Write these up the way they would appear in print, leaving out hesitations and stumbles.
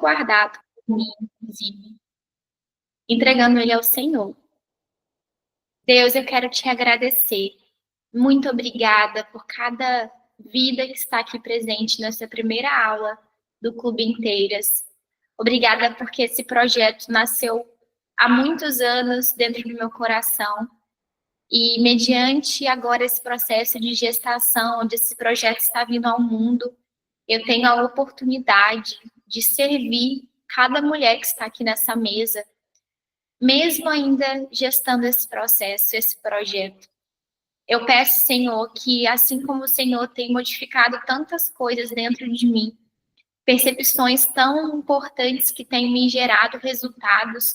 guardado por mim, inclusive, entregando ele ao Senhor. Deus, eu quero te agradecer. Muito obrigada por cada vida que está aqui presente nessa primeira aula do Clube Inteiras. Obrigada porque esse projeto nasceu há muitos anos dentro do meu coração e mediante agora esse processo de gestação, onde esse projeto está vindo ao mundo, eu tenho a oportunidade de servir cada mulher que está aqui nessa mesa, mesmo ainda gestando esse processo, esse projeto. Eu peço, Senhor, que assim como o Senhor tem modificado tantas coisas dentro de mim, percepções tão importantes que têm me gerado resultados,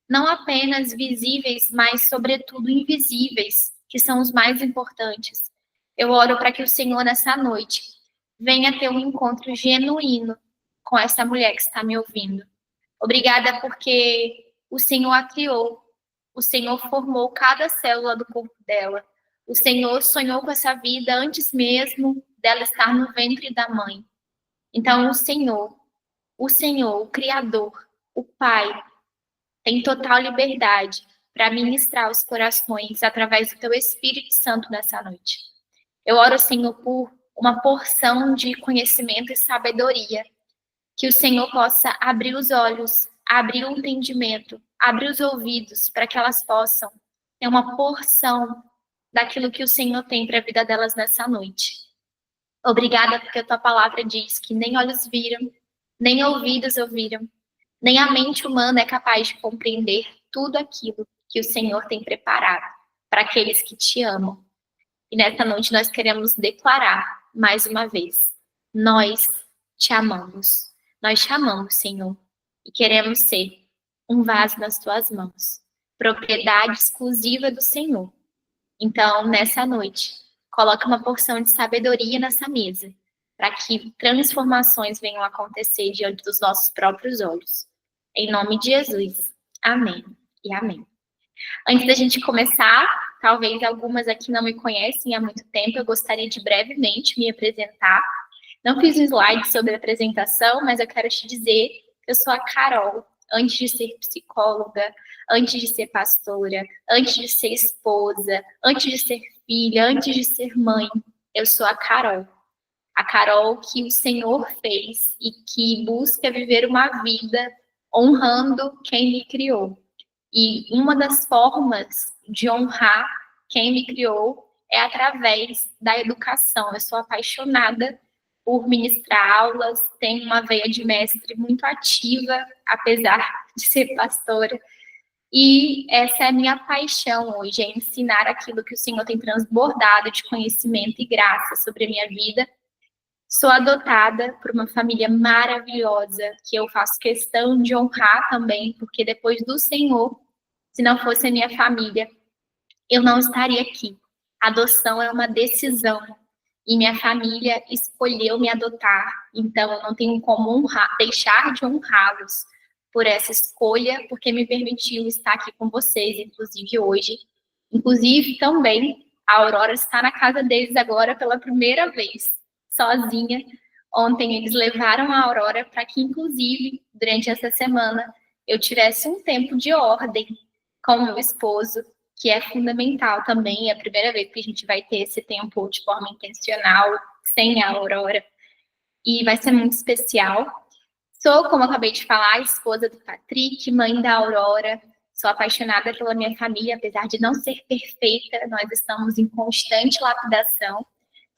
não apenas visíveis, mas sobretudo invisíveis, que são os mais importantes. Eu oro para que o Senhor, nessa noite, venha ter um encontro genuíno com essa mulher que está me ouvindo. Obrigada porque o Senhor a criou, o Senhor formou cada célula do corpo dela, o Senhor sonhou com essa vida antes mesmo dela estar no ventre da mãe. Então, o Senhor, o Criador, o Pai, tem total liberdade para ministrar os corações através do Teu Espírito Santo nessa noite. Eu oro, Senhor, por uma porção de conhecimento e sabedoria, que o Senhor possa abrir os olhos, abrir o entendimento, abrir os ouvidos, para que elas possam ter uma porção daquilo que o Senhor tem para a vida delas nessa noite. Obrigada porque a Tua palavra diz que nem olhos viram, nem ouvidos ouviram, nem a mente humana é capaz de compreender tudo aquilo que o Senhor tem preparado para aqueles que te amam. E nessa noite nós queremos declarar, mais uma vez, nós te amamos. Nós te amamos, Senhor, e queremos ser um vaso nas tuas mãos, propriedade exclusiva do Senhor. Então, nessa noite, coloca uma porção de sabedoria nessa mesa, para que transformações venham a acontecer diante dos nossos próprios olhos. Em nome de Jesus. Amém e amém. Antes da gente começar, talvez algumas aqui não me conhecem há muito tempo, eu gostaria de brevemente me apresentar. Não fiz um slide sobre a apresentação, mas eu quero te dizer que eu sou a Carol, antes de ser psicóloga, antes de ser pastora, antes de ser esposa, antes de ser filha, antes de ser mãe, eu sou a Carol. A Carol que o Senhor fez e que busca viver uma vida honrando quem me criou. E uma das formas de honrar quem me criou é através da educação. Eu sou apaixonada por ministrar aulas, tenho uma veia de mestre muito ativa, apesar de ser pastora. E essa é a minha paixão hoje, é ensinar aquilo que o Senhor tem transbordado de conhecimento e graça sobre a minha vida. Sou adotada por uma família maravilhosa, que eu faço questão de honrar também, porque depois do Senhor, se não fosse a minha família, eu não estaria aqui. A adoção é uma decisão, e minha família escolheu me adotar, então eu não tenho como deixar de honrá-los por essa escolha, porque me permitiu estar aqui com vocês, inclusive hoje. Inclusive, também, a Aurora está na casa deles agora pela primeira vez, sozinha. Ontem eles levaram a Aurora para que, inclusive, durante essa semana, eu tivesse um tempo de ordem com o meu esposo, que é fundamental também, é a primeira vez que a gente vai ter esse tempo de forma intencional, sem a Aurora, e vai ser muito especial. Sou, como eu acabei de falar, a esposa do Patrick, mãe da Aurora, sou apaixonada pela minha família, apesar de não ser perfeita, nós estamos em constante lapidação.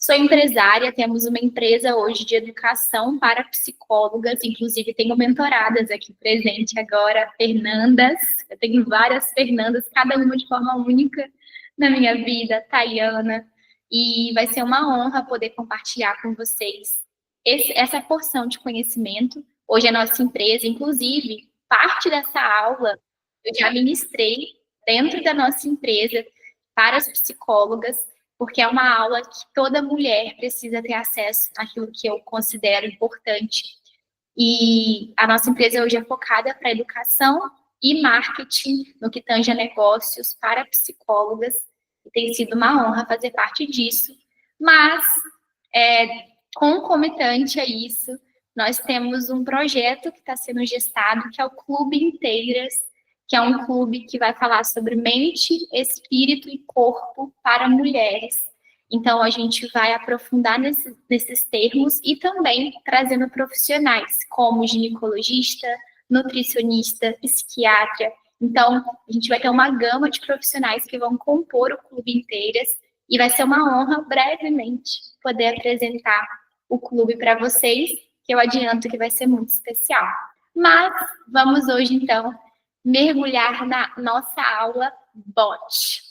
Sou empresária, temos uma empresa hoje de educação para psicólogas, inclusive tenho mentoradas aqui presente agora, Fernandas, eu tenho várias Fernandas, cada uma de forma única na minha vida, Tayana, e vai ser uma honra poder compartilhar com vocês essa porção de conhecimento. Hoje a nossa empresa, inclusive, parte dessa aula eu já ministrei dentro da nossa empresa para as psicólogas, porque é uma aula que toda mulher precisa ter acesso àquilo que eu considero importante. E a nossa empresa hoje é focada para educação e marketing, no que tange a negócios para psicólogas, e tem sido uma honra fazer parte disso. Mas, concomitante a isso, nós temos um projeto que está sendo gestado, que é o Clube Inteiras, que é um clube que vai falar sobre mente, espírito e corpo para mulheres. Então, a gente vai aprofundar nesses termos e também trazendo profissionais, como ginecologista, nutricionista, psiquiatra. Então, a gente vai ter uma gama de profissionais que vão compor o Clube Inteiras e vai ser uma honra, brevemente, poder apresentar o clube para vocês, que eu adianto que vai ser muito especial. Mas vamos hoje, então, mergulhar na nossa aula BOT.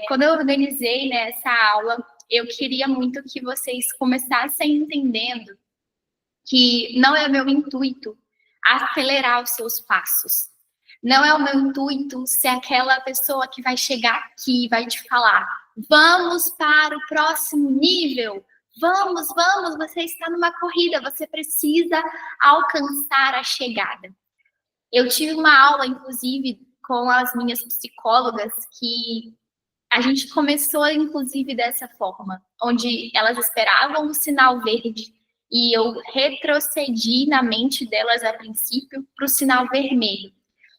Quando eu organizei, né, essa aula, eu queria muito que vocês começassem entendendo que não é meu intuito acelerar os seus passos. Não é o meu intuito ser aquela pessoa que vai chegar aqui e vai te falar: vamos para o próximo nível. Vamos, vamos, você está numa corrida, você precisa alcançar a chegada. Eu tive uma aula, inclusive, com as minhas psicólogas, que a gente começou, inclusive, dessa forma, onde elas esperavam o sinal verde e eu retrocedi na mente delas, a princípio, para o sinal vermelho.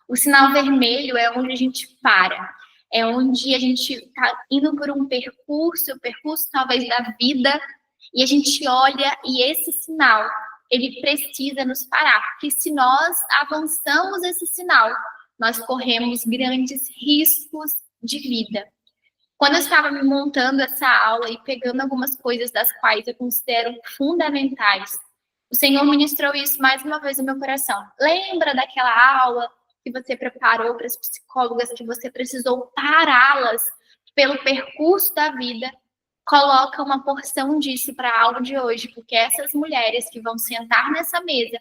O sinal vermelho é onde a gente para, é onde a gente está indo por um percurso, o percurso talvez da vida, e a gente olha e esse sinal, ele precisa nos parar, porque se nós avançamos esse sinal, nós corremos grandes riscos de vida. Quando eu estava me montando essa aula e pegando algumas coisas das quais eu considero fundamentais, o Senhor ministrou isso mais uma vez no meu coração. Lembra daquela aula que você preparou para as psicólogas, que você precisou pará-las pelo percurso da vida? Coloca uma porção disso para a aula de hoje, porque essas mulheres que vão sentar nessa mesa,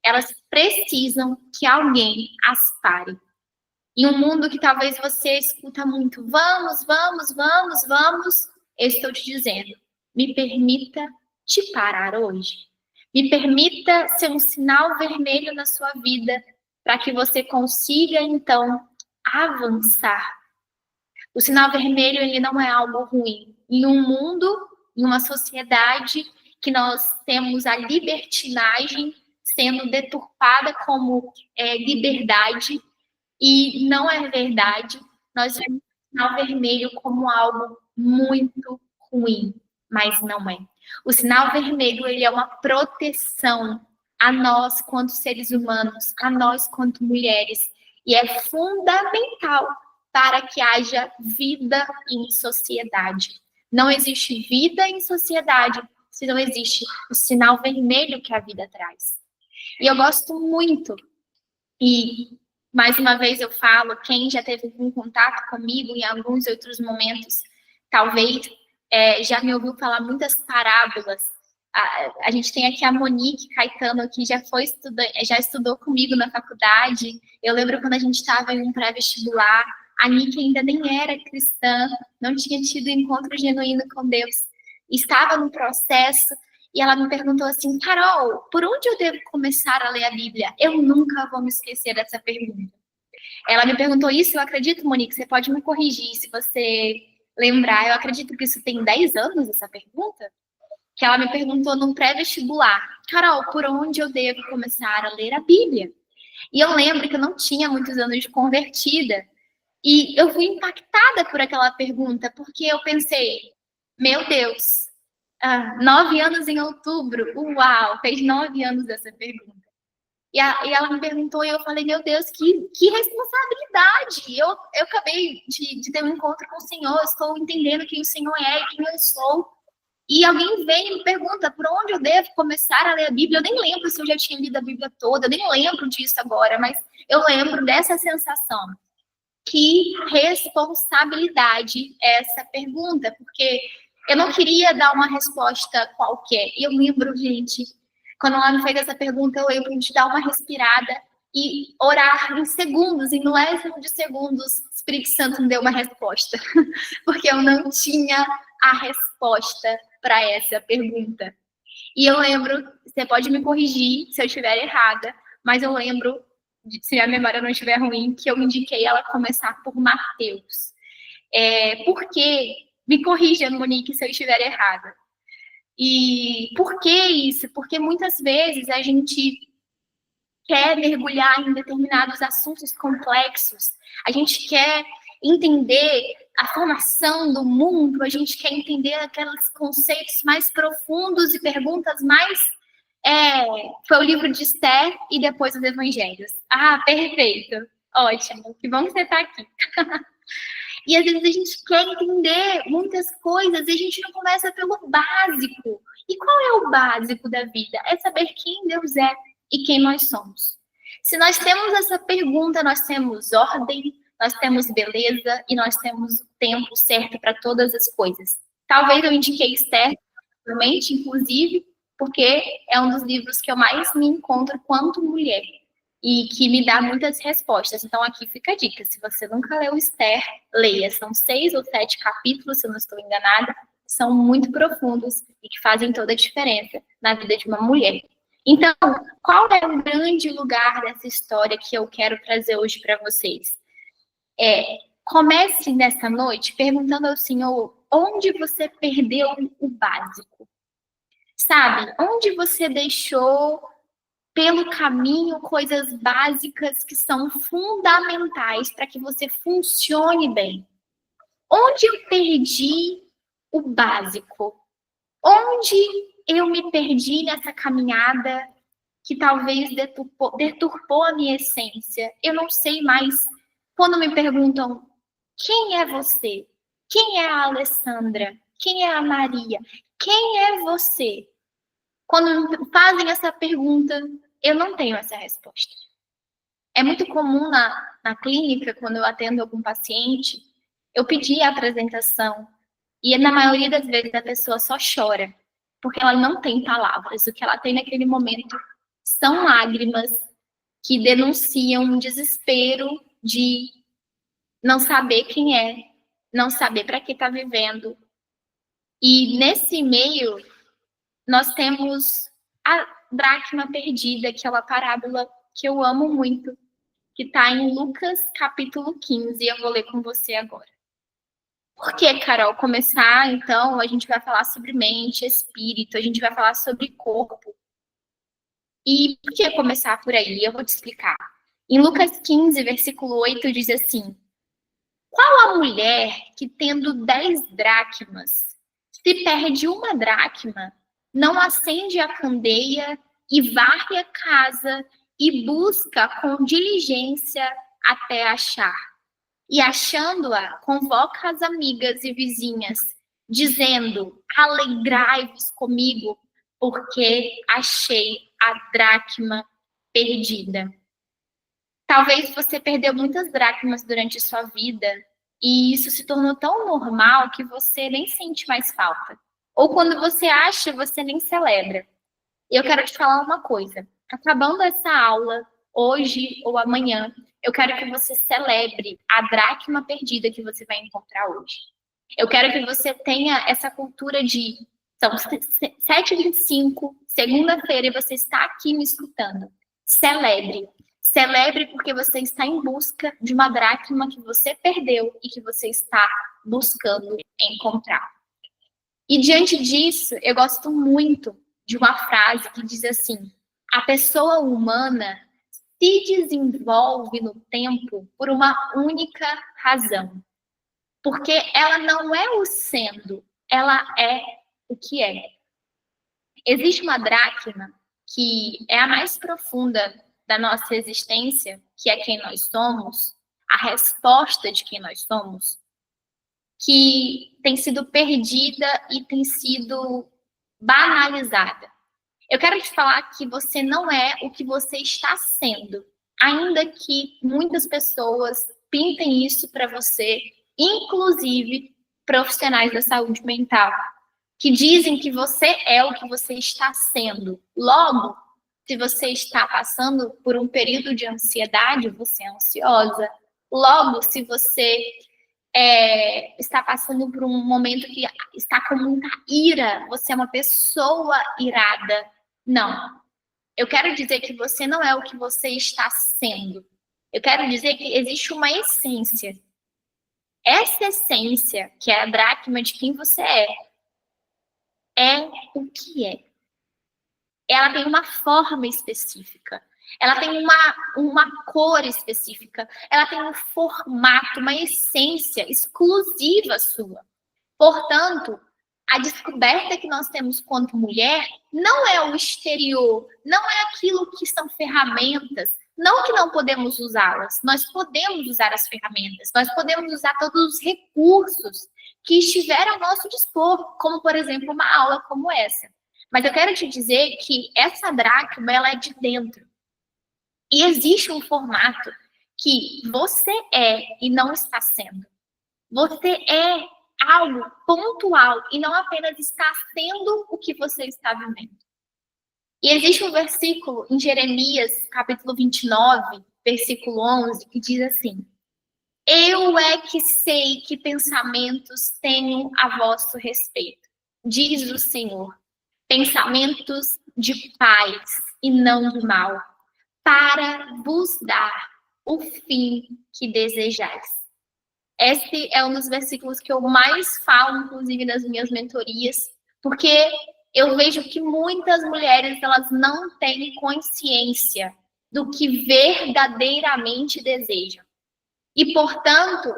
elas precisam que alguém as pare. Em um mundo que talvez você escuta muito, vamos, vamos, vamos, vamos, eu estou te dizendo, me permita te parar hoje. Me permita ser um sinal vermelho na sua vida, para que você consiga, então, avançar. O sinal vermelho, ele não é algo ruim. Em um mundo, em uma sociedade que nós temos a libertinagem sendo deturpada como liberdade, e não é verdade, nós vemos o sinal vermelho como algo muito ruim, mas não é. O sinal vermelho, ele é uma proteção a nós quanto seres humanos, a nós quanto mulheres, e é fundamental para que haja vida em sociedade. Não existe vida em sociedade se não existe o sinal vermelho que a vida traz. E eu gosto muito, e mais uma vez eu falo, quem já teve algum contato comigo em alguns outros momentos, talvez já me ouviu falar muitas parábolas. A gente tem aqui a Monique Caetano, que já estudou comigo na faculdade. Eu lembro quando a gente estava em um pré-vestibular, a Nick ainda nem era cristã, não tinha tido encontro genuíno com Deus, estava no processo, e ela me perguntou assim: Carol, por onde eu devo começar a ler a Bíblia? Eu nunca vou me esquecer dessa pergunta. Ela me perguntou isso, eu acredito, Monique, você pode me corrigir se você lembrar. Eu acredito que isso tem 10 anos, essa pergunta. Que ela me perguntou num pré-vestibular: Carol, por onde eu devo começar a ler a Bíblia? E eu lembro que eu não tinha muitos anos de convertida. E eu fui impactada por aquela pergunta, porque eu pensei: meu Deus, 9 anos em outubro, uau, fez 9 anos dessa pergunta. E ela me perguntou e eu falei: meu Deus, que responsabilidade! Eu acabei de ter um encontro com o Senhor, estou entendendo quem o Senhor é e quem eu sou. E alguém vem e me pergunta por onde eu devo começar a ler a Bíblia. Eu nem lembro se eu já tinha lido a Bíblia toda, eu nem lembro disso agora, mas eu lembro dessa sensação. Que responsabilidade é essa pergunta? Porque eu não queria dar uma resposta qualquer. E eu lembro, gente, quando ela me fez essa pergunta, eu lembro de dar uma respirada e orar em segundos, em milésimos de segundos, o Espírito Santo me deu uma resposta. Porque eu não tinha a resposta para essa pergunta. E eu lembro, você pode me corrigir se eu estiver errada, mas eu lembro, se a memória não estiver ruim, que eu indiquei ela começar por Mateus. Porque, me corrija, Monique, se eu estiver errada. E por que isso? Porque muitas vezes a gente quer mergulhar em determinados assuntos complexos, a gente quer entender a formação do mundo, a gente quer entender aqueles conceitos mais profundos e perguntas mais. Foi o livro de Esther e depois os evangelhos. Ah, perfeito. Ótimo. Que bom que você está aqui. E às vezes a gente quer entender muitas coisas e a gente não começa pelo básico. E qual é o básico da vida? É saber quem Deus é e quem nós somos. Se nós temos essa pergunta, nós temos ordem, nós temos beleza e nós temos o tempo certo para todas as coisas. Talvez eu indiquei Esther, realmente, inclusive, porque é um dos livros que eu mais me encontro quanto mulher e que me dá muitas respostas. Então, aqui fica a dica. Se você nunca leu Esther, leia. São 6 ou 7 capítulos, se eu não estou enganada. São muito profundos e que fazem toda a diferença na vida de uma mulher. Então, qual é o grande lugar dessa história que eu quero trazer hoje para vocês? Comece nessa noite perguntando ao Senhor onde você perdeu o básico. Sabe? Onde você deixou pelo caminho coisas básicas que são fundamentais para que você funcione bem. Onde eu perdi o básico? Onde eu me perdi nessa caminhada que talvez deturpou a minha essência? Eu não sei mais. Quando me perguntam quem é você? Quem é a Alessandra? Quem é a Maria? Quem é você? Quando fazem essa pergunta, eu não tenho essa resposta. É muito comum na clínica, quando eu atendo algum paciente, eu pedir a apresentação e na maioria das vezes a pessoa só chora, porque ela não tem palavras. O que ela tem naquele momento são lágrimas que denunciam um desespero de não saber quem é, não saber para que está vivendo. E nesse meio, nós temos a dracma perdida, que é uma parábola que eu amo muito, que está em Lucas capítulo 15, e eu vou ler com você agora. Por que, Carol? Começar, então, a gente vai falar sobre mente, espírito, a gente vai falar sobre corpo. E por que começar por aí? Eu vou te explicar. Em Lucas 15, versículo 8, diz assim: qual a mulher que, tendo 10 dracmas, se perde uma dracma, não acende a candeia e varre a casa e busca com diligência até achar? E achando-a, convoca as amigas e vizinhas, dizendo: alegrai-vos comigo, porque achei a dracma perdida. Talvez você perdeu muitas dracmas durante sua vida e isso se tornou tão normal que você nem sente mais falta. Ou quando você acha, você nem celebra. E eu quero te falar uma coisa. Acabando essa aula, hoje ou amanhã, eu quero que você celebre a dracma perdida que você vai encontrar hoje. Eu quero que você tenha essa cultura de... São 7h25, segunda-feira, e você está aqui me escutando. Celebre. Celebre porque você está em busca de uma dracma que você perdeu e que você está buscando encontrar. E diante disso, eu gosto muito de uma frase que diz assim: a pessoa humana se desenvolve no tempo por uma única razão. Porque ela não é o sendo, ela é o que é. Existe uma dracma que é a mais profunda da nossa existência, que é quem nós somos, a resposta de quem nós somos, que tem sido perdida e tem sido banalizada. Eu quero te falar que você não é o que você está sendo, ainda que muitas pessoas pintem isso para você, inclusive profissionais da saúde mental, que dizem que você é o que você está sendo. Logo, se você está passando por um período de ansiedade, você é ansiosa. Logo, se você está passando por um momento que está com muita ira, você é uma pessoa irada. Não. Eu quero dizer que você não é o que você está sendo. Eu quero dizer que existe uma essência. Essa essência, que é a dracma de quem você é, é o que é. Ela tem uma forma específica. Ela tem uma cor específica. Ela tem um formato, uma essência exclusiva sua. Portanto, a descoberta que nós temos quanto mulher não é o exterior, não é aquilo que são ferramentas, não que não podemos usá-las, nós podemos usar as ferramentas, nós podemos usar todos os recursos que estiver ao nosso dispor, como, por exemplo, uma aula como essa. Mas eu quero te dizer que essa dracma, ela é de dentro. E existe um formato que você é e não está sendo. Você é algo pontual e não apenas está sendo o que você está vivendo. E existe um versículo em Jeremias, capítulo 29, versículo 11, que diz assim: eu é que sei que pensamentos tenho a vosso respeito, diz o Senhor, pensamentos de paz e não de mal, para vos dar o fim que desejais. Esse é um dos versículos que eu mais falo, inclusive, nas minhas mentorias, porque eu vejo que muitas mulheres, elas não têm consciência do que verdadeiramente desejam. E, portanto,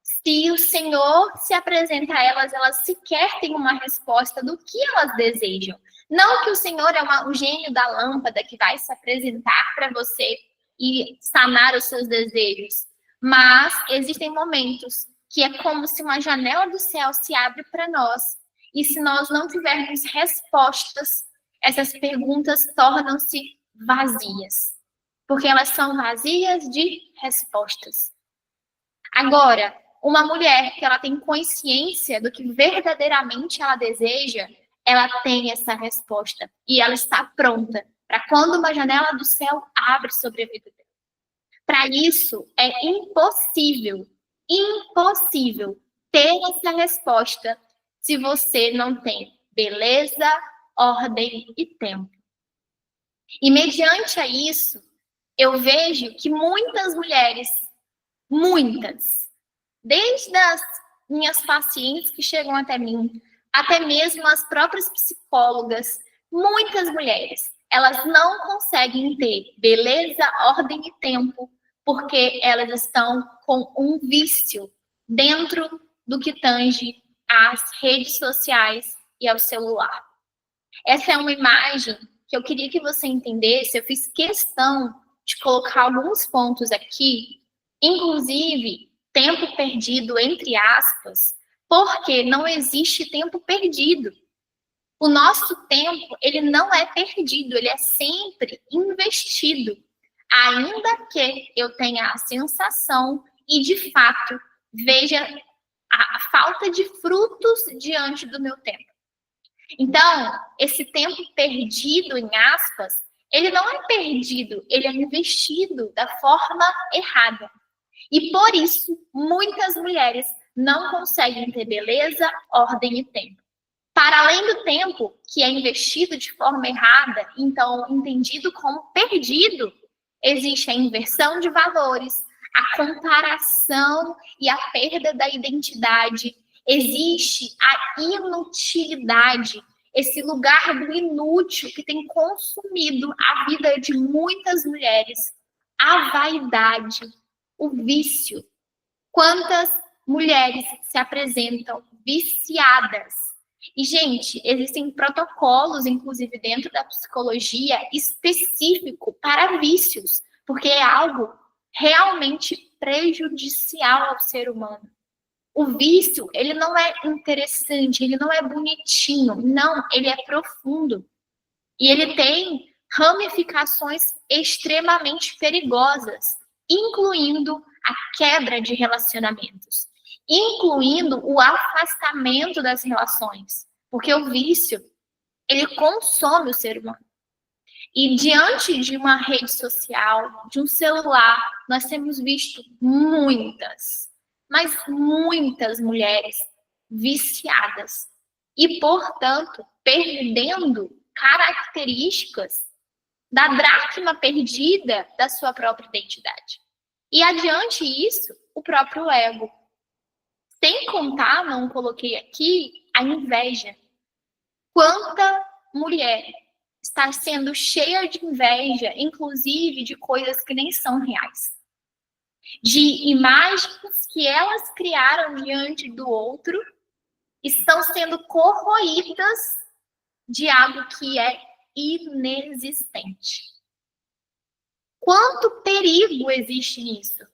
se o Senhor se apresenta a elas, elas sequer têm uma resposta do que elas desejam. Não que o Senhor é o gênio da lâmpada que vai se apresentar para você e sanar os seus desejos. Mas existem momentos que é como se uma janela do céu se abre para nós. E se nós não tivermos respostas, essas perguntas tornam-se vazias. Porque elas são vazias de respostas. Agora, uma mulher que ela tem consciência do que verdadeiramente ela deseja, ela tem essa resposta. E ela está pronta para quando uma janela do céu abre sobre a vida dela. Para isso, é impossível ter essa resposta se você não tem beleza, ordem e tempo. E mediante a isso, eu vejo que muitas mulheres, desde as minhas pacientes que chegam até mim, até mesmo as próprias psicólogas, muitas mulheres, elas não conseguem ter beleza, ordem e tempo, porque elas estão com um vício dentro do que tange às redes sociais e ao celular. Essa é uma imagem que eu queria que você entendesse, eu fiz questão de colocar alguns pontos aqui, inclusive tempo perdido, entre aspas, porque não existe tempo perdido. O nosso tempo, ele não é perdido, ele é sempre investido, ainda que eu tenha a sensação e, de fato, veja a falta de frutos diante do meu tempo. Então, esse tempo perdido, em aspas, ele não é perdido, ele é investido da forma errada. E por isso, muitas mulheres não conseguem ter beleza, ordem e tempo. Para além do tempo que é investido de forma errada, então entendido como perdido, existe a inversão de valores, a comparação e a perda da identidade, existe a inutilidade, esse lugar do inútil que tem consumido a vida de muitas mulheres, a vaidade, o vício. Quantas mulheres se apresentam viciadas? E, gente, existem protocolos, inclusive dentro da psicologia, específico para vícios, porque é algo realmente prejudicial ao ser humano. O vício, ele não é interessante, ele não é bonitinho, não, ele é profundo. E ele tem ramificações extremamente perigosas, incluindo a quebra de relacionamentos, incluindo o afastamento das relações, porque o vício, ele consome o ser humano. E diante de uma rede social, de um celular, nós temos visto muitas mulheres viciadas e, portanto, perdendo características da dracma perdida da sua própria identidade. E adiante isso, o próprio ego. Sem contar, não coloquei aqui, a inveja. Quanta mulher está sendo cheia de inveja, inclusive de coisas que nem são reais. De imagens que elas criaram diante do outro, estão sendo corroídas de algo que é inexistente. Quanto perigo existe nisso?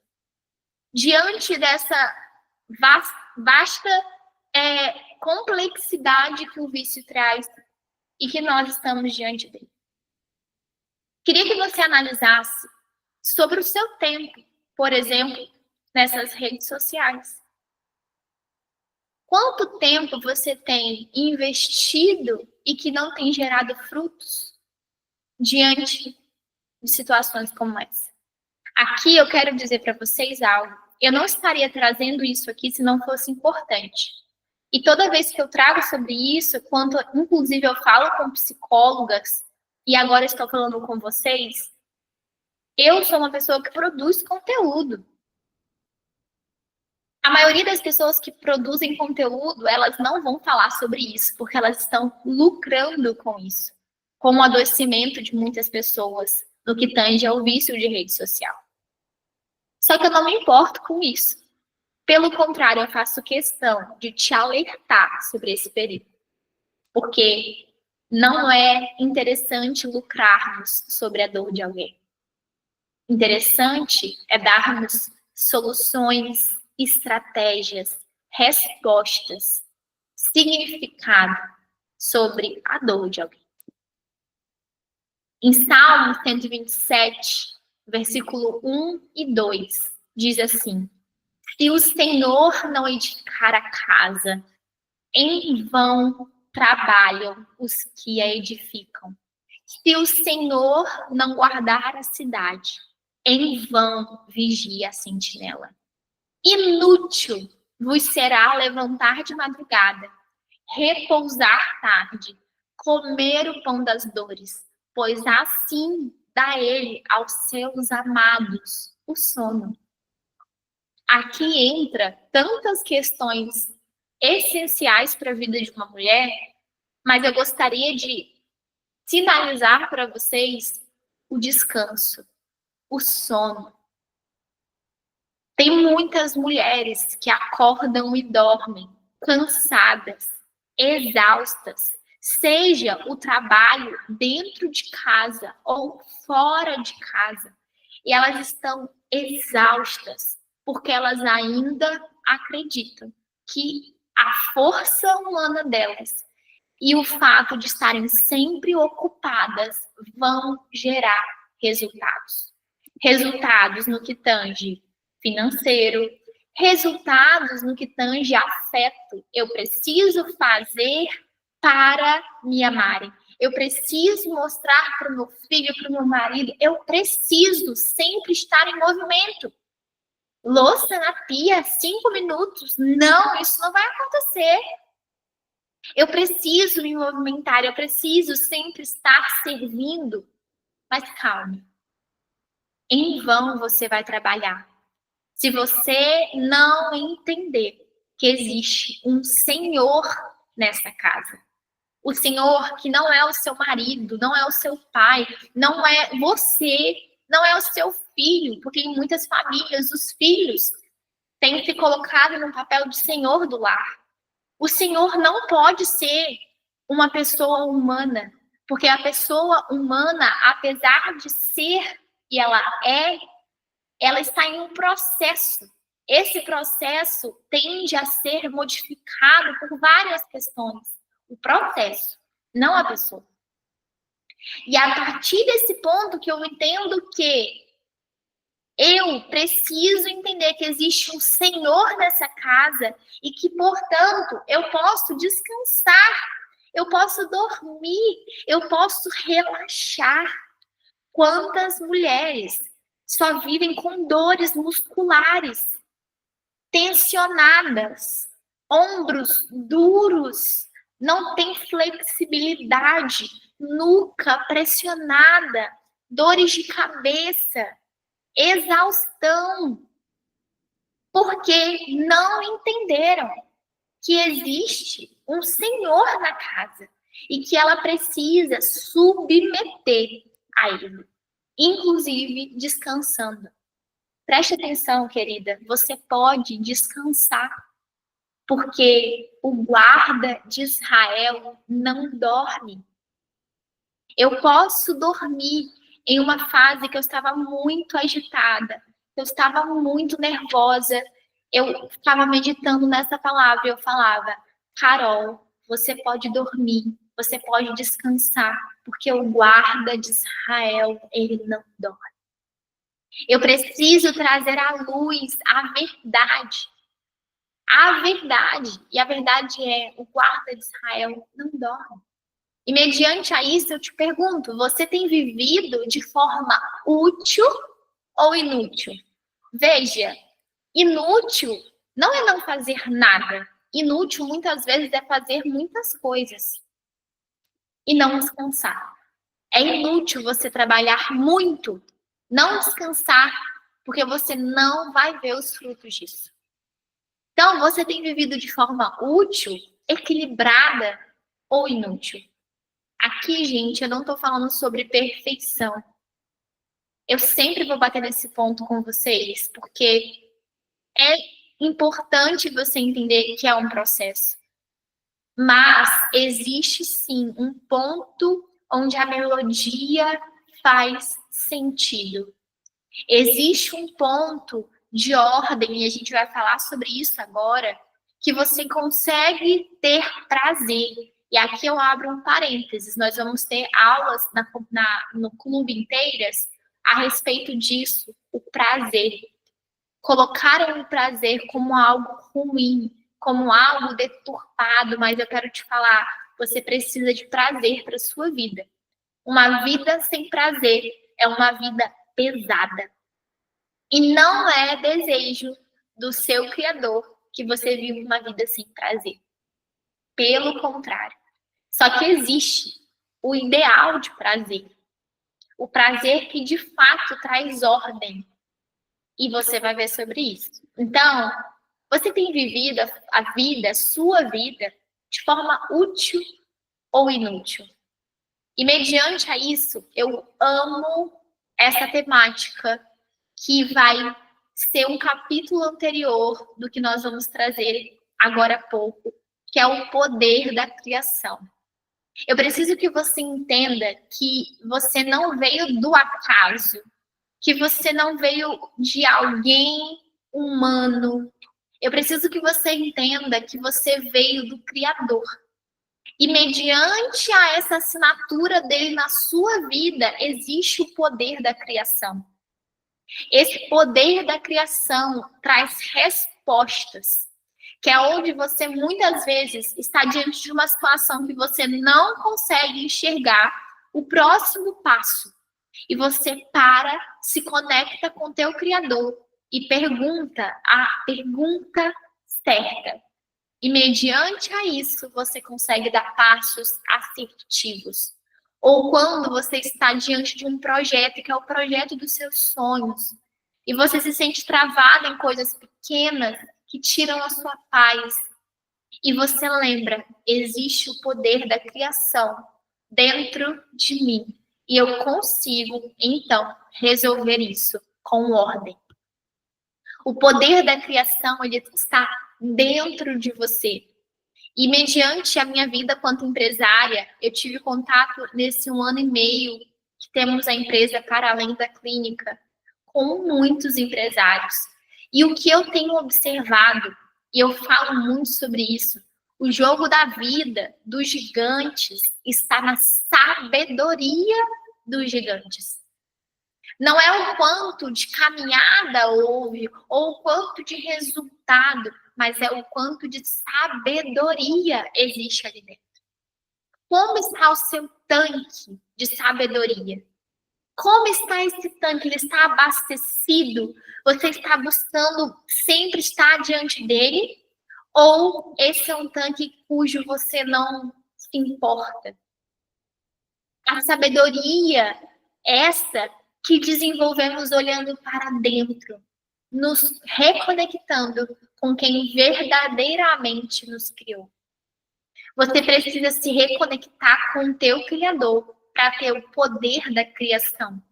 Diante dessa vasta complexidade que o vício traz e que nós estamos diante dele. Queria que você analisasse sobre o seu tempo, por exemplo, nessas redes sociais. Quanto tempo você tem investido e que não tem gerado frutos diante de situações como essa? Aqui eu quero dizer para vocês algo. Eu não estaria trazendo isso aqui se não fosse importante. E toda vez que eu trago sobre isso, quando inclusive eu falo com psicólogas, e agora estou falando com vocês, eu sou uma pessoa que produz conteúdo. A maioria das pessoas que produzem conteúdo, elas não vão falar sobre isso, porque elas estão lucrando com isso, com o adoecimento de muitas pessoas no que tange ao vício de rede social. Só que eu não me importo com isso. Pelo contrário, eu faço questão de te alertar sobre esse perigo. Porque não é interessante lucrarmos sobre a dor de alguém. Interessante é darmos soluções, estratégias, respostas, significado sobre a dor de alguém. Em Salmo 127, versículo 1 e 2, diz assim: se o Senhor não edificar a casa, em vão trabalham os que a edificam. Se o Senhor não guardar a cidade, em vão vigia a sentinela. Inútil vos será levantar de madrugada, repousar tarde, comer o pão das dores, pois assim dá ele aos seus amados o sono. Aqui entra tantas questões essenciais para a vida de uma mulher, mas eu gostaria de sinalizar para vocês o descanso, o sono. Tem muitas mulheres que acordam e dormem cansadas, exaustas, seja o trabalho dentro de casa ou fora de casa, e elas estão exaustas porque elas ainda acreditam que a força humana delas e o fato de estarem sempre ocupadas vão gerar resultados. Resultados no que tange financeiro, resultados no que tange afeto. Eu preciso fazer para me amarem. Eu preciso mostrar para o meu filho, para o meu marido. Eu preciso sempre estar em movimento. Louça na pia, 5 minutos. Não, isso não vai acontecer. Eu preciso me movimentar, eu preciso sempre estar servindo. Mas calme. Em vão você vai trabalhar. Se você não entender que existe um Senhor nessa casa. O Senhor que não é o seu marido, não é o seu pai, não é você, não é o seu filho, porque em muitas famílias os filhos têm se colocado no papel de Senhor do lar. O Senhor não pode ser uma pessoa humana, porque a pessoa humana, apesar de ser e ela está em um processo. Esse processo tende a ser modificado por várias questões. O processo, não a pessoa. E a partir desse ponto que eu entendo que eu preciso entender que existe um Senhor nessa casa e que, portanto, eu posso descansar, eu posso dormir, eu posso relaxar. Quantas mulheres só vivem com dores musculares, tensionadas, ombros duros, não tem flexibilidade, nuca pressionada, dores de cabeça, exaustão, porque não entenderam que existe um Senhor na casa e que ela precisa submeter a ele, inclusive descansando. Preste atenção, querida, você pode descansar, porque o guarda de Israel não dorme. Eu posso dormir em uma fase que eu estava muito agitada, eu estava muito nervosa, eu estava meditando nessa palavra e eu falava, Carol, você pode dormir, você pode descansar, porque o guarda de Israel, ele não dorme. Eu preciso trazer à luz a verdade. A verdade. E a verdade é, o guarda de Israel não dorme. E mediante a isso, eu te pergunto, você tem vivido de forma útil ou inútil? Veja, inútil não é não fazer nada. Inútil, muitas vezes, é fazer muitas coisas e não descansar. É inútil você trabalhar muito, não descansar, porque você não vai ver os frutos disso. Então, você tem vivido de forma útil, equilibrada ou inútil? Aqui, gente, eu não estou falando sobre perfeição. Eu sempre vou bater nesse ponto com vocês, porque é importante você entender que é um processo. Mas existe sim um ponto onde a melodia faz sentido. Existe um ponto de ordem, e a gente vai falar sobre isso agora, que você consegue ter prazer. E aqui eu abro um parênteses, nós vamos ter aulas no Clube Inteiras a respeito disso, o prazer. Colocaram o prazer como algo ruim, como algo deturpado, mas eu quero te falar, você precisa de prazer para a sua vida. Uma vida sem prazer é uma vida pesada. E não é desejo do seu Criador que você viva uma vida sem prazer. Pelo contrário. Só que existe o ideal de prazer. O prazer que de fato traz ordem. E você vai ver sobre isso. Então, você tem vivido a vida, a sua vida, de forma útil ou inútil? E mediante a isso, eu amo essa temática que vai ser um capítulo anterior do que nós vamos trazer agora há pouco, que é o poder da criação. Eu preciso que você entenda que você não veio do acaso, que você não veio de alguém humano. Eu preciso que você entenda que você veio do Criador. E mediante a essa assinatura dele na sua vida, existe o poder da criação. Esse poder da criação traz respostas, que é onde você muitas vezes está diante de uma situação que você não consegue enxergar o próximo passo. E você para, se conecta com o teu Criador e pergunta a pergunta certa. E mediante a isso, você consegue dar passos assertivos. Ou quando você está diante de um projeto, que é o projeto dos seus sonhos, e você se sente travado em coisas pequenas que tiram a sua paz, e você lembra, existe o poder da criação dentro de mim, e eu consigo, então, resolver isso com ordem. O poder da criação, ele está dentro de você. E mediante a minha vida quanto empresária, eu tive contato nesse 1 ano e meio que temos a empresa Para Além da Clínica, com muitos empresários. E o que eu tenho observado, e eu falo muito sobre isso, o jogo da vida dos gigantes está na sabedoria dos gigantes. Não é o quanto de caminhada houve, ou o quanto de resultado, mas é o quanto de sabedoria existe ali dentro. Como está o seu tanque de sabedoria? Como está esse tanque? Ele está abastecido? Você está buscando sempre estar diante dele? Ou esse é um tanque cujo você não se importa? A sabedoria, essa que desenvolvemos olhando para dentro, nos reconectando com quem verdadeiramente nos criou. Você precisa se reconectar com o teu Criador para ter o poder da criação.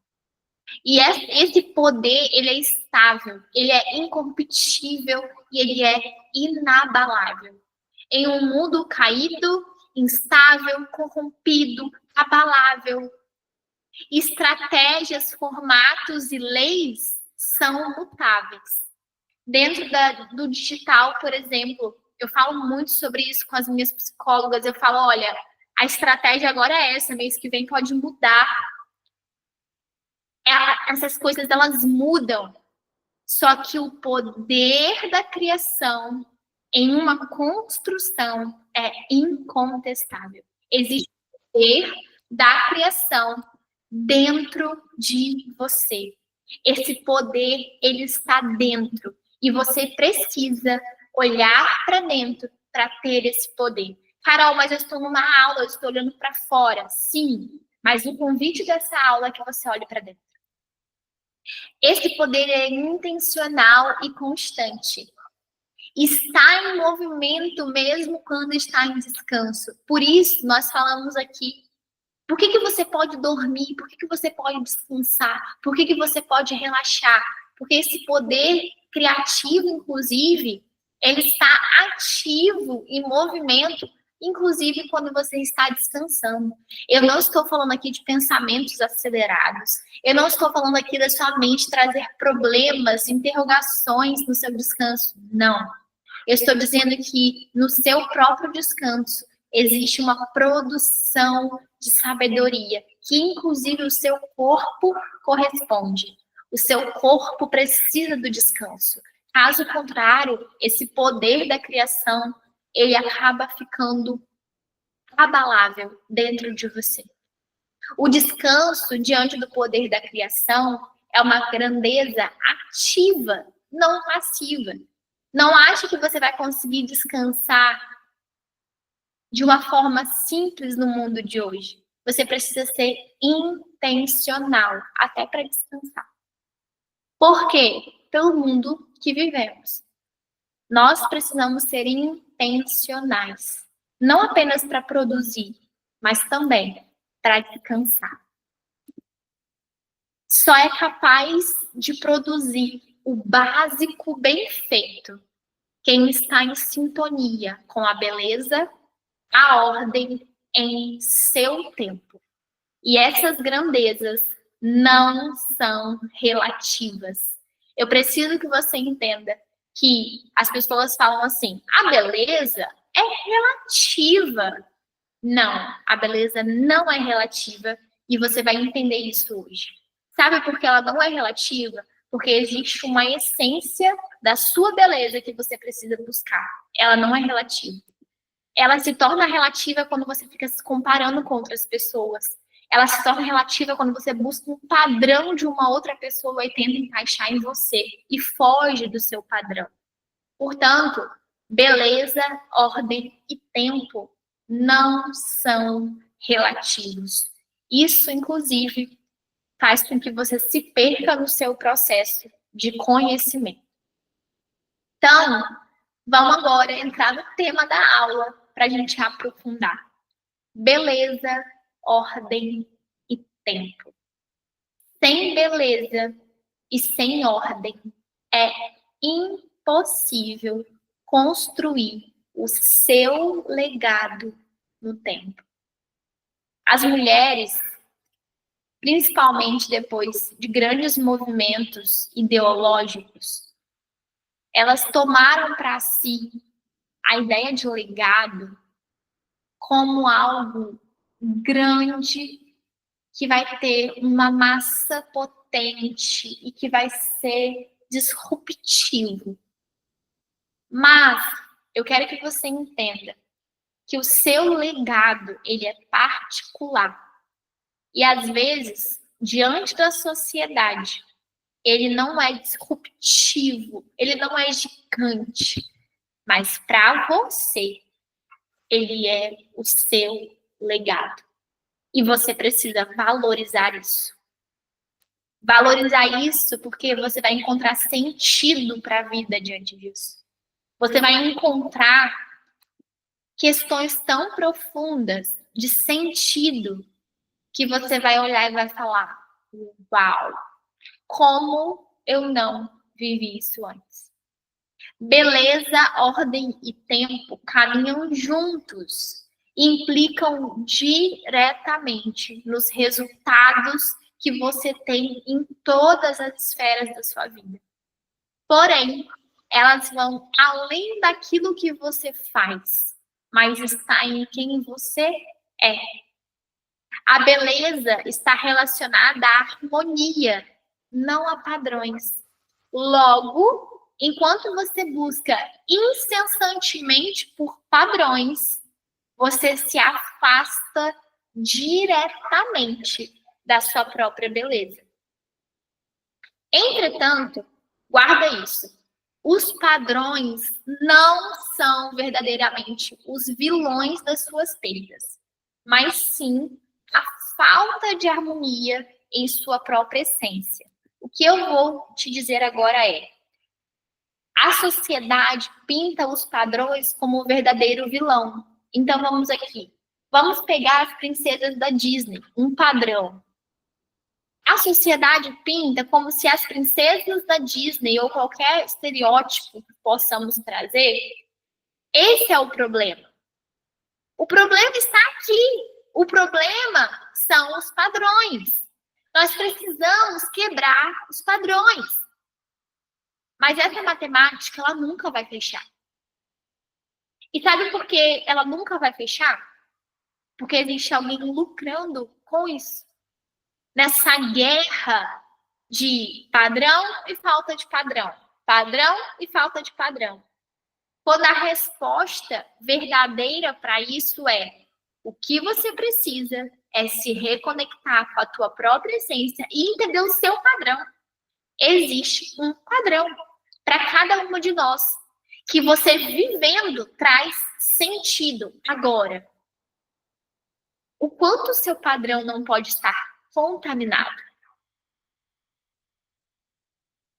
E esse poder, ele é estável, ele é incorruptível e ele é inabalável. Em um mundo caído, instável, corrompido, abalável, estratégias, formatos e leis são mutáveis. Dentro do digital, por exemplo, eu falo muito sobre isso com as minhas psicólogas. Eu falo, olha, a estratégia agora é essa, mês que vem pode mudar. Essas coisas, elas mudam. Só que o poder da criação em uma construção é incontestável. Existe o poder da criação dentro de você. Esse poder, ele está dentro. E você precisa olhar para dentro para ter esse poder. Carol, mas eu estou numa aula, eu estou olhando para fora. Sim, mas o convite dessa aula é que você olhe para dentro. Esse poder é intencional e constante. Está em movimento mesmo quando está em descanso. Por isso, nós falamos aqui. Por que você pode dormir? Por que você pode descansar? Por que você pode relaxar? Porque esse poder criativo, inclusive, ele está ativo em movimento, inclusive quando você está descansando. Eu não estou falando aqui de pensamentos acelerados. Eu não estou falando aqui da sua mente trazer problemas, interrogações no seu descanso. Não. Eu estou dizendo que no seu próprio descanso existe uma produção de sabedoria, que inclusive o seu corpo corresponde. O seu corpo precisa do descanso. Caso contrário, esse poder da criação, ele acaba ficando abalável dentro de você. O descanso diante do poder da criação é uma grandeza ativa, não passiva. Não ache que você vai conseguir descansar de uma forma simples no mundo de hoje. Você precisa ser intencional, até para descansar. Por quê? Pelo mundo que vivemos. Nós precisamos ser intencionais. Não apenas para produzir, mas também para descansar. Só é capaz de produzir o básico bem feito quem está em sintonia com a beleza, a ordem em seu tempo. E essas grandezas não são relativas. Eu preciso que você entenda que as pessoas falam assim, a beleza é relativa. Não, a beleza não é relativa e você vai entender isso hoje. Sabe por que ela não é relativa? Porque existe uma essência da sua beleza que você precisa buscar. Ela não é relativa. Ela se torna relativa quando você fica se comparando com outras pessoas. Ela se torna relativa quando você busca um padrão de uma outra pessoa e tenta encaixar em você e foge do seu padrão. Portanto, beleza, ordem e tempo não são relativos. Isso, inclusive, faz com que você se perca no seu processo de conhecimento. Então, vamos agora entrar no tema da aula para a gente aprofundar. Beleza, ordem e tempo. Sem beleza e sem ordem é impossível construir o seu legado no tempo. As mulheres, principalmente depois de grandes movimentos ideológicos, elas tomaram para si a ideia de legado como algo grande que vai ter uma massa potente e que vai ser disruptivo. Mas eu quero que você entenda que o seu legado, ele é particular. E às vezes, diante da sociedade, ele não é disruptivo, ele não é gigante, mas para você, ele é o seu legado. E você precisa valorizar isso. Valorizar isso porque você vai encontrar sentido para a vida diante disso. Você vai encontrar questões tão profundas de sentido que você vai olhar e vai falar: uau, como eu não vivi isso antes. Beleza, ordem e tempo caminham juntos, implicam diretamente nos resultados que você tem em todas as esferas da sua vida. Porém, elas vão além daquilo que você faz, mas está em quem você é. A beleza está relacionada à harmonia, não a padrões. Logo, enquanto você busca incessantemente por padrões, você se afasta diretamente da sua própria beleza. Entretanto, guarda isso. Os padrões não são verdadeiramente os vilões das suas perdas, mas sim a falta de harmonia em sua própria essência. O que eu vou te dizer agora é: a sociedade pinta os padrões como o verdadeiro vilão. Então vamos aqui. Vamos pegar as princesas da Disney, um padrão. A sociedade pinta como se as princesas da Disney ou qualquer estereótipo que possamos trazer, esse é o problema. O problema está aqui. O problema são os padrões. Nós precisamos quebrar os padrões. Mas essa matemática, ela nunca vai fechar. E sabe por que ela nunca vai fechar? Porque existe alguém lucrando com isso. Nessa guerra de padrão e falta de padrão. Padrão e falta de padrão. Quando a resposta verdadeira para isso é: o que você precisa é se reconectar com a tua própria essência e entender o seu padrão. Existe um padrão para cada uma de nós, que você vivendo traz sentido. Agora, o quanto o seu padrão não pode estar contaminado?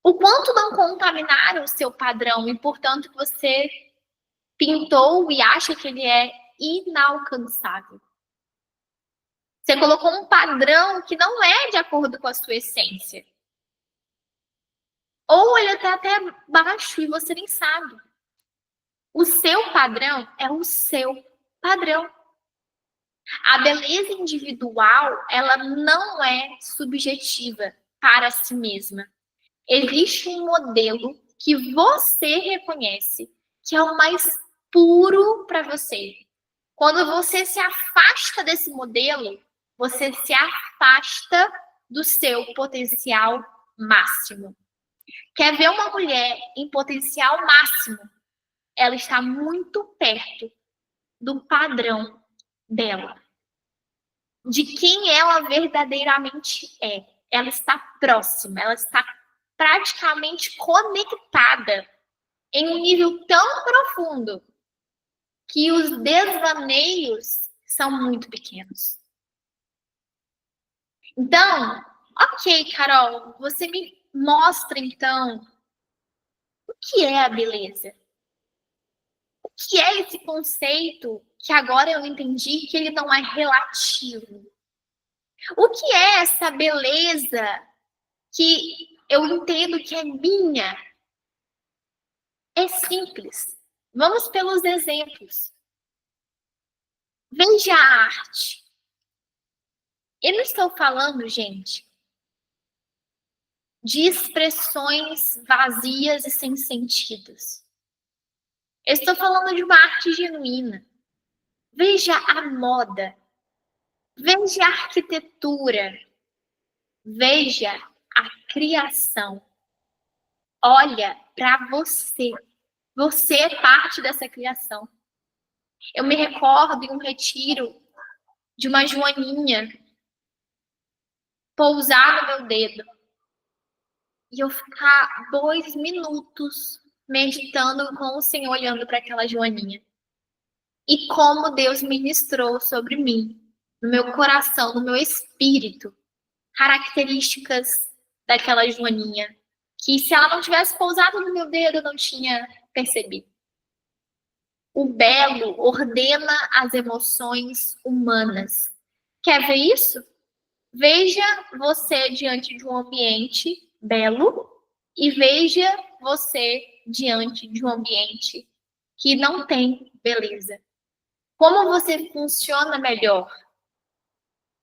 O quanto não contaminaram o seu padrão e, portanto, você pintou e acha que ele é inalcançável. Você colocou um padrão que não é de acordo com a sua essência. Ou ele está até baixo e você nem sabe. O seu padrão é o seu padrão. A beleza individual, ela não é subjetiva para si mesma. Existe um modelo que você reconhece que é o mais puro para você. Quando você se afasta desse modelo, você se afasta do seu potencial máximo. Quer ver uma mulher em potencial máximo? Ela está muito perto do padrão dela, de quem ela verdadeiramente é. Ela está próxima, ela está praticamente conectada em um nível tão profundo que os devaneios são muito pequenos. Então, ok, Carol, você me mostra então o que é a beleza. O que é esse conceito que agora eu entendi que ele não é relativo? O que é essa beleza que eu entendo que é minha? É simples. Vamos pelos exemplos. Veja a arte. Eu não estou falando, gente, de expressões vazias e sem sentidos. Eu estou falando de uma arte genuína. Veja a moda. Veja a arquitetura. Veja a criação. Olha para você. Você é parte dessa criação. Eu me recordo em um retiro de uma joaninha pousar no meu dedo e eu ficar 2 minutos meditando com o Senhor, olhando para aquela joaninha. E como Deus ministrou sobre mim, no meu coração, no meu espírito, características daquela joaninha, que se ela não tivesse pousado no meu dedo, eu não tinha percebido. O belo ordena as emoções humanas. Quer ver isso? Veja você diante de um ambiente belo e veja você diante de um ambiente que não tem beleza. Como você funciona melhor?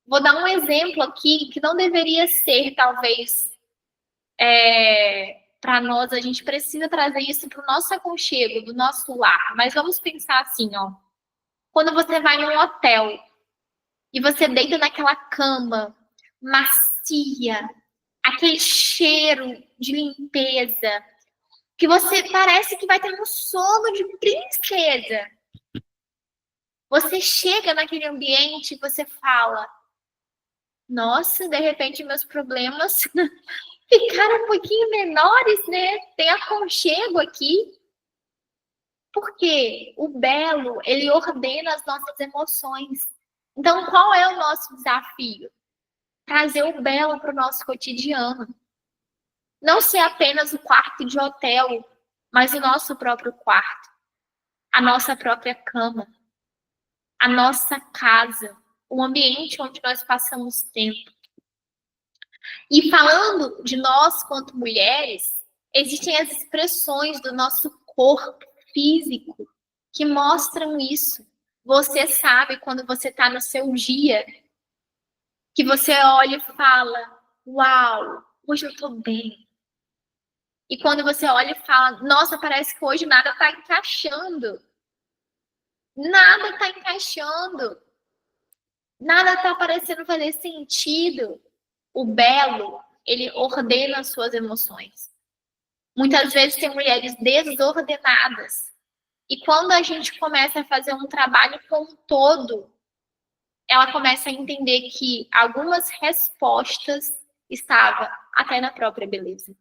Vou dar um exemplo aqui que não deveria ser, talvez, para nós. A gente precisa trazer isso para o nosso aconchego, do nosso lar. Mas vamos pensar assim, ó. Quando você vai num hotel e você deita naquela cama macia, aquele cheiro de limpeza, que você parece que vai ter um sono de princesa. Você chega naquele ambiente e você fala: nossa, de repente meus problemas ficaram um pouquinho menores, né? Tem aconchego aqui. Porque o belo, ele ordena as nossas emoções. Então, qual é o nosso desafio? Trazer o belo para o nosso cotidiano. Não ser apenas o quarto de hotel, mas o nosso próprio quarto, a nossa própria cama, a nossa casa, o ambiente onde nós passamos tempo. E falando de nós quanto mulheres, existem as expressões do nosso corpo físico que mostram isso. Você sabe quando você está no seu dia, que você olha e fala: uau, hoje eu estou bem. E quando você olha e fala: nossa, parece que hoje nada está encaixando. Nada está encaixando. Nada está parecendo fazer sentido. O belo, ele ordena as suas emoções. Muitas vezes tem mulheres desordenadas. E quando a gente começa a fazer um trabalho com um todo, ela começa a entender que algumas respostas estavam até na própria beleza.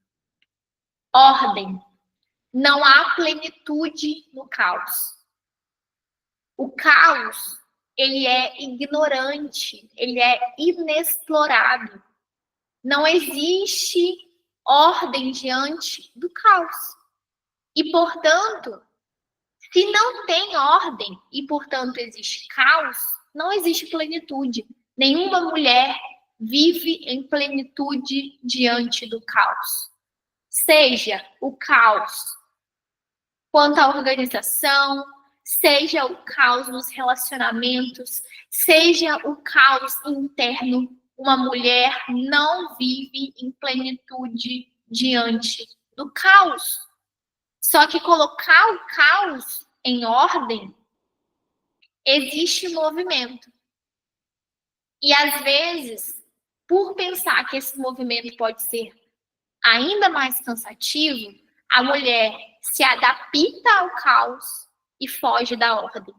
Ordem. Não há plenitude no caos. O caos, ele é ignorante, ele é inexplorado. Não existe ordem diante do caos. E, portanto, se não tem ordem e, portanto, existe caos, não existe plenitude. Nenhuma mulher vive em plenitude diante do caos. Seja o caos quanto à organização, seja o caos nos relacionamentos, seja o caos interno. Uma mulher não vive em plenitude diante do caos. Só que colocar o caos em ordem, existe movimento. E às vezes, por pensar que esse movimento pode ser ainda mais cansativo, a mulher se adapta ao caos e foge da ordem.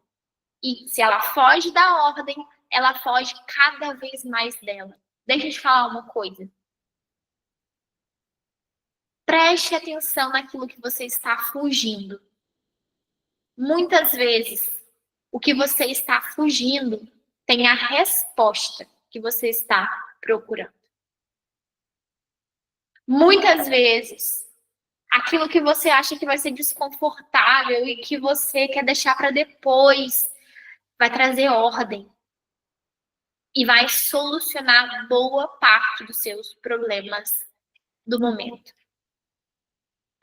E se ela foge da ordem, ela foge cada vez mais dela. Deixa eu te falar uma coisa. Preste atenção naquilo que você está fugindo. Muitas vezes, o que você está fugindo tem a resposta que você está procurando. Muitas vezes, aquilo que você acha que vai ser desconfortável e que você quer deixar para depois, vai trazer ordem e vai solucionar boa parte dos seus problemas do momento.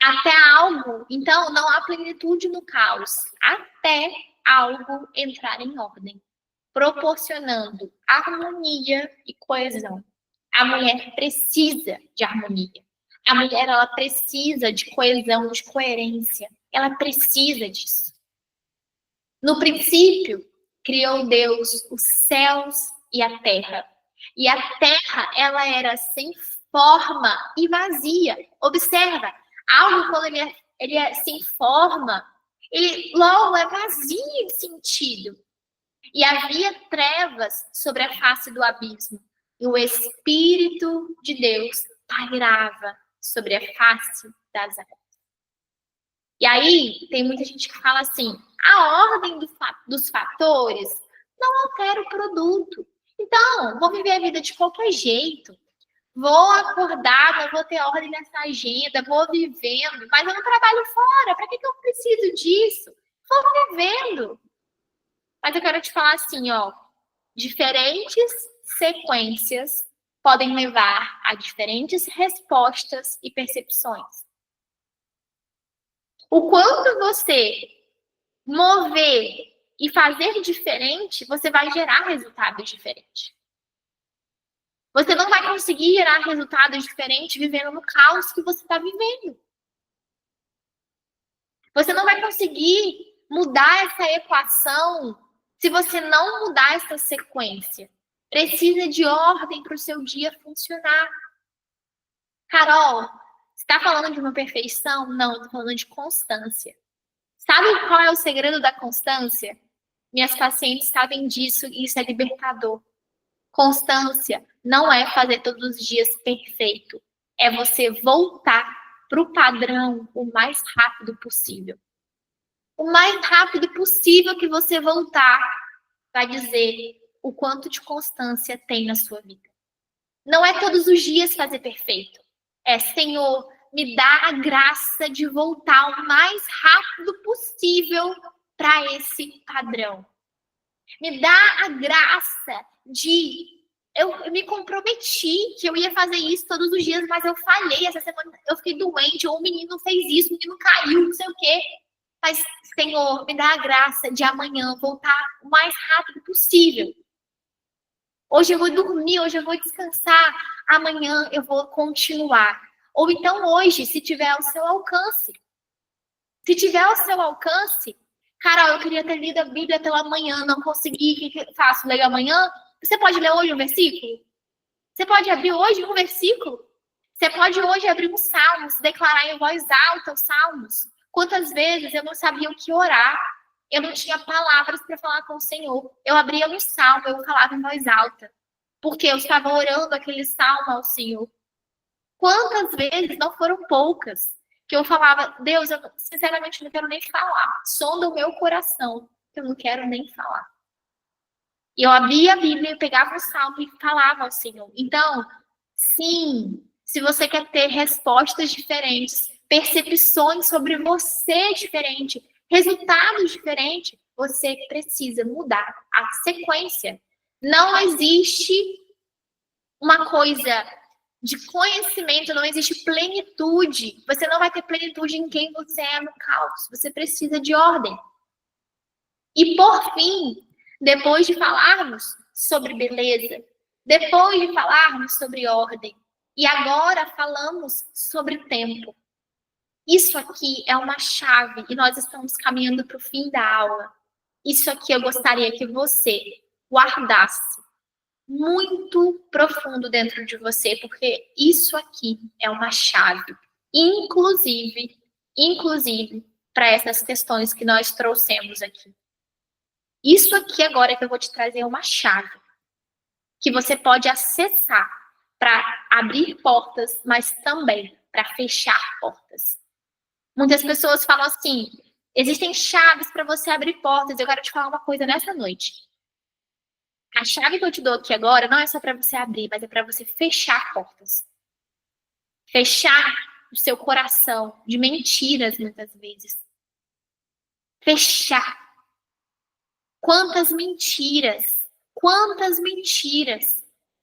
Até algo, então não há plenitude no caos, até algo entrar em ordem, proporcionando harmonia e coesão. A mulher precisa de harmonia. A mulher, ela precisa de coesão, de coerência. Ela precisa disso. No princípio, criou Deus os céus e a terra. E a terra, ela era sem forma e vazia. Observa, algo quando ele é sem forma, ele logo é vazio de sentido. E havia trevas sobre a face do abismo. E o Espírito de Deus pairava sobre a face das águas. E aí, tem muita gente que fala assim, a ordem dos fatores não altera o produto. Então, vou viver a vida de qualquer jeito. Vou acordar, não vou ter ordem nessa agenda, vou vivendo, mas eu não trabalho fora. Para que eu preciso disso? Vou vivendo. Mas eu quero te falar assim, ó, diferentes sequências podem levar a diferentes respostas e percepções. O quanto você mover e fazer diferente, você vai gerar resultados diferentes. Você não vai conseguir gerar resultados diferentes vivendo no caos que você está vivendo. Você não vai conseguir mudar essa equação se você não mudar essa sequência. Precisa de ordem para o seu dia funcionar. Carol, você está falando de uma perfeição? Não, eu estou falando de constância. Sabe qual é o segredo da constância? Minhas pacientes sabem disso e isso é libertador. Constância não é fazer todos os dias perfeito. É você voltar para o padrão o mais rápido possível. O mais rápido possível que você voltar vai dizer o quanto de constância tem na sua vida. Não é todos os dias fazer perfeito. É, Senhor, me dá a graça de voltar o mais rápido possível para esse padrão. Me dá a graça de... Eu me comprometi que eu ia fazer isso todos os dias, mas eu falhei. Essa semana eu fiquei doente, ou o menino fez isso, o menino caiu, não sei o quê. Mas, Senhor, me dá a graça de amanhã voltar o mais rápido possível. Hoje eu vou dormir, hoje eu vou descansar, amanhã eu vou continuar. Ou então hoje, se tiver ao seu alcance. Se tiver ao seu alcance, Carol, eu queria ter lido a Bíblia pela manhã, não consegui, o que eu faço? Leio amanhã? Você pode ler hoje um versículo? Você pode abrir hoje um versículo? Você pode hoje abrir um salmo, se declarar em voz alta os salmos. Quantas vezes eu não sabia o que orar? Eu não tinha palavras para falar com o Senhor. Eu abria um salmo, eu falava em voz alta. Porque eu estava orando aquele salmo ao Senhor. Quantas vezes, não foram poucas, que eu falava, Deus, eu sinceramente não quero nem falar. Sonda o meu coração, que eu não quero nem falar. E eu abria a Bíblia, pegava o salmo e falava ao Senhor. Então, sim, se você quer ter respostas diferentes, percepções sobre você diferente, resultados diferentes, você precisa mudar a sequência. Não existe uma coisa de conhecimento, não existe plenitude. Você não vai ter plenitude em quem você é no caos. Você precisa de ordem. E por fim, depois de falarmos sobre beleza, depois de falarmos sobre ordem, e agora falamos sobre tempo. Isso aqui é uma chave e nós estamos caminhando para o fim da aula. Isso aqui eu gostaria que você guardasse muito profundo dentro de você, porque isso aqui é uma chave, inclusive para essas questões que nós trouxemos aqui. Isso aqui agora que eu vou te trazer é uma chave que você pode acessar para abrir portas, mas também para fechar portas. Muitas pessoas falam assim, existem chaves para você abrir portas. Eu quero te falar uma coisa nessa noite. A chave que eu te dou aqui agora não é só para você abrir, mas é para você fechar portas. Fechar o seu coração de mentiras, muitas vezes. Fechar. Quantas mentiras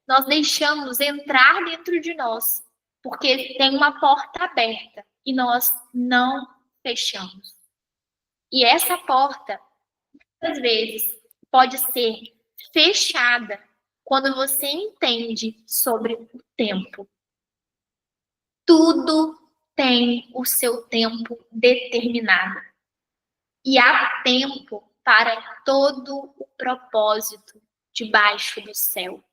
nós deixamos entrar dentro de nós, porque tem uma porta aberta e nós não fechamos. E essa porta, muitas vezes, pode ser fechada quando você entende sobre o tempo. Tudo tem o seu tempo determinado. E há tempo para todo o propósito debaixo do céu.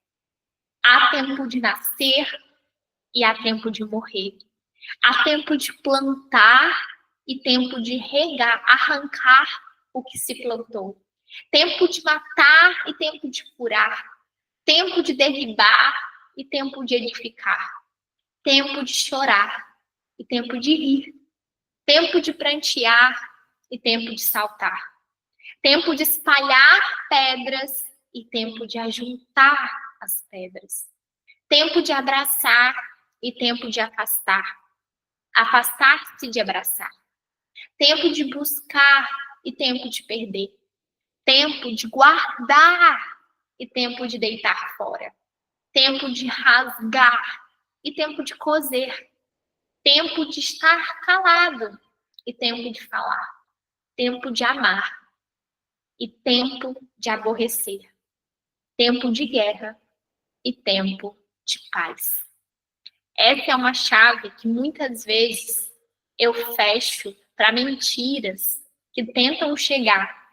Há tempo de nascer e há tempo de morrer. Há tempo de plantar e tempo de regar, arrancar o que se plantou. Tempo de matar e tempo de curar. Tempo de derribar e tempo de edificar. Tempo de chorar e tempo de rir. Tempo de prantear e tempo de saltar. Tempo de espalhar pedras e tempo de ajuntar as pedras. Tempo de abraçar e tempo de afastar. Afastar-se de abraçar. Tempo de buscar e tempo de perder. Tempo de guardar e tempo de deitar fora. Tempo de rasgar e tempo de coser. Tempo de estar calado e tempo de falar. Tempo de amar e tempo de aborrecer. Tempo de guerra e tempo de paz. Essa é uma chave que muitas vezes eu fecho para mentiras que tentam chegar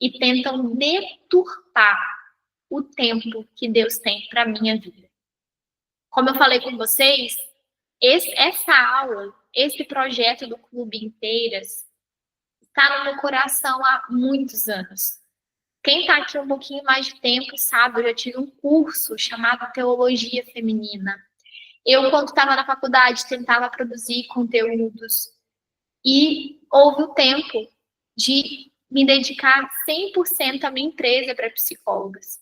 e tentam deturpar o tempo que Deus tem para minha vida. Como eu falei com vocês, essa aula, esse projeto do Clube Inteiras está no meu coração há muitos anos. Quem está aqui um pouquinho mais de tempo sabe, eu já tive um curso chamado Teologia Feminina. Eu, quando estava na faculdade, tentava produzir conteúdos e houve o tempo de me dedicar 100% à minha empresa para psicólogas.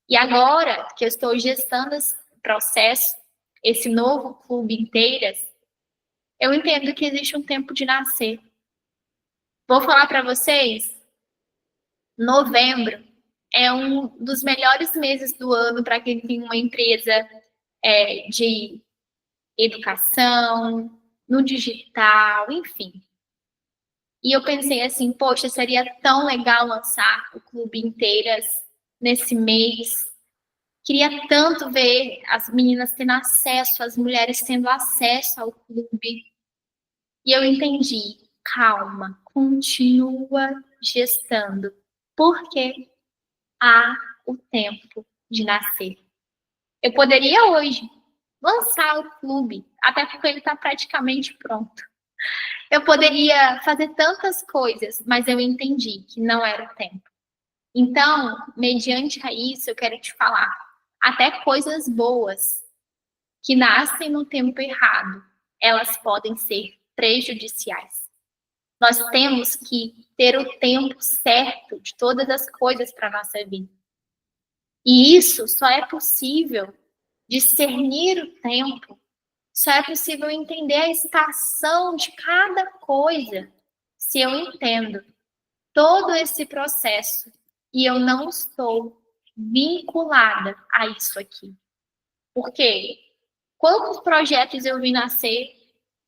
E agora que eu estou gestando esse processo, esse novo Clube Inteiras, eu entendo que existe um tempo de nascer. Vou falar para vocês, novembro é um dos melhores meses do ano para quem tem uma empresa de educação, no digital, enfim. E eu pensei assim, poxa, seria tão legal lançar o Clube Inteiras nesse mês. Queria tanto ver as meninas tendo acesso, as mulheres tendo acesso ao clube. E eu entendi, calma, continua gestando, porque há o tempo de nascer. Eu poderia hoje lançar o clube, até porque ele está praticamente pronto. Eu poderia fazer tantas coisas, mas eu entendi que não era o tempo. Então, mediante a isso, eu quero te falar, até coisas boas que nascem no tempo errado, elas podem ser prejudiciais. Nós temos que ter o tempo certo de todas as coisas para a nossa vida. E isso só é possível discernir o tempo, só é possível entender a estação de cada coisa se eu entendo todo esse processo e eu não estou vinculada a isso aqui. Porque quantos projetos eu vi nascer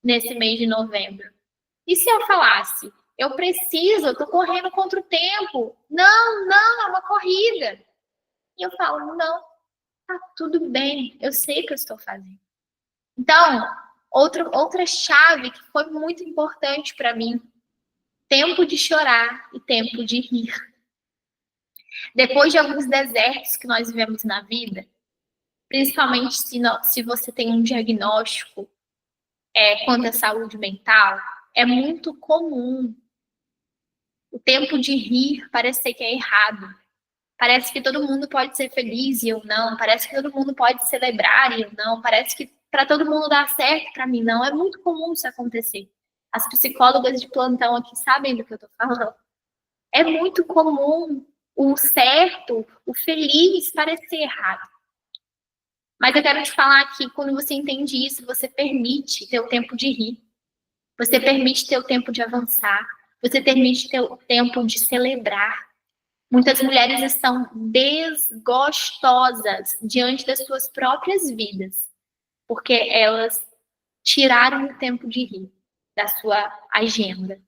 nesse mês de novembro? E se eu falasse, eu preciso, eu estou correndo contra o tempo. Não, é uma corrida. E eu falo, não, tá tudo bem, eu sei o que eu estou fazendo. Então, outra chave que foi muito importante para mim, tempo de chorar e tempo de rir. Depois de alguns desertos que nós vivemos na vida, principalmente se você tem um diagnóstico quanto à saúde mental, é muito comum o tempo de rir parecer que é errado. Parece que todo mundo pode ser feliz e eu não. Parece que todo mundo pode celebrar e eu não. Parece que para todo mundo dar certo, para mim não. É muito comum isso acontecer. As psicólogas de plantão aqui sabem do que eu estou falando. É muito comum o certo, o feliz parecer errado. Mas eu quero te falar que quando você entende isso, você permite ter o tempo de rir. Você permite ter o tempo de avançar. Você permite ter o tempo de celebrar. Muitas mulheres estão desgostosas diante das suas próprias vidas, porque elas tiraram o tempo de rir da sua agenda.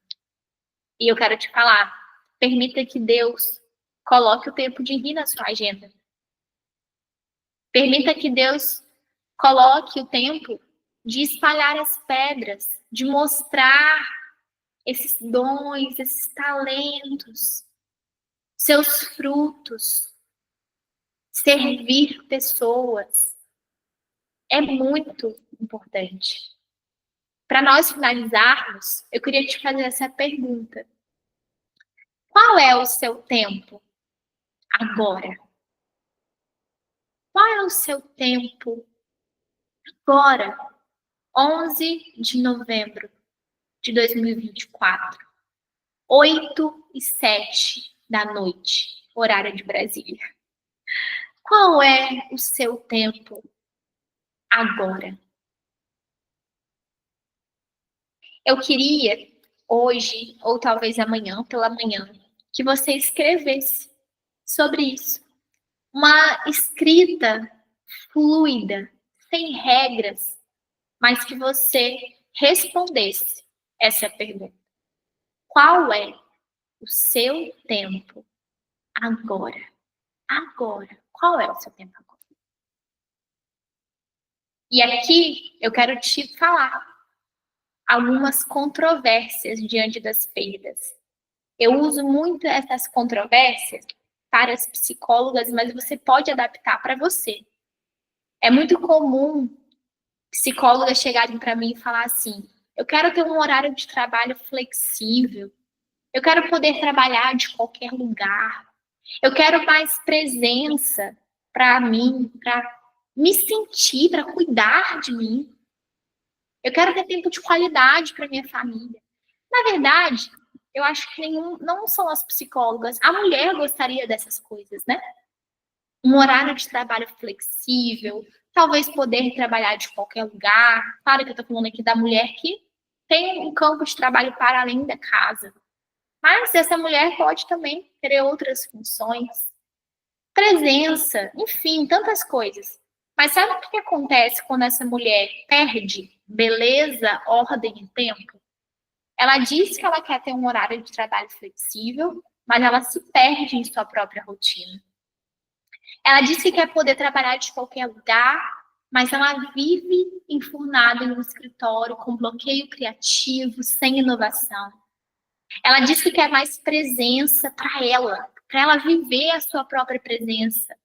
E eu quero te falar, permita que Deus coloque o tempo de rir na sua agenda. Permita que Deus coloque o tempo de espalhar as pedras, de mostrar esses dons, esses talentos, seus frutos, servir pessoas. É muito importante. Para nós finalizarmos, eu queria te fazer essa pergunta. Qual é o seu tempo agora? Qual é o seu tempo agora? 11 de novembro de 2024, 8h07 da noite, horário de Brasília. Qual é o seu tempo agora? Eu queria hoje, ou talvez amanhã, pela manhã, que você escrevesse sobre isso. Uma escrita fluida, sem regras, mas que você respondesse essa pergunta. Qual é o seu tempo agora? Agora. Qual é o seu tempo agora? E aqui eu quero te falar algumas controvérsias diante das perdas. Eu uso muito essas controvérsias para as psicólogas, mas você pode adaptar para você. É muito comum psicólogas chegarem para mim e falar assim: eu quero ter um horário de trabalho flexível, eu quero poder trabalhar de qualquer lugar, eu quero mais presença para mim, para me sentir, para cuidar de mim. Eu quero ter tempo de qualidade para minha família. Na verdade, eu acho que não são as psicólogas. A mulher gostaria dessas coisas, né? Um horário de trabalho flexível, talvez poder trabalhar de qualquer lugar. Claro que eu estou falando aqui da mulher que tem um campo de trabalho para além da casa. Mas essa mulher pode também ter outras funções, presença, enfim, tantas coisas. Mas sabe o que acontece quando essa mulher perde beleza, ordem e tempo? Ela diz que ela quer ter um horário de trabalho flexível, mas ela se perde em sua própria rotina. Ela diz que quer poder trabalhar de qualquer lugar, mas ela vive enfurnada em um escritório com bloqueio criativo, sem inovação. Ela diz que quer mais presença para ela viver a sua própria presença.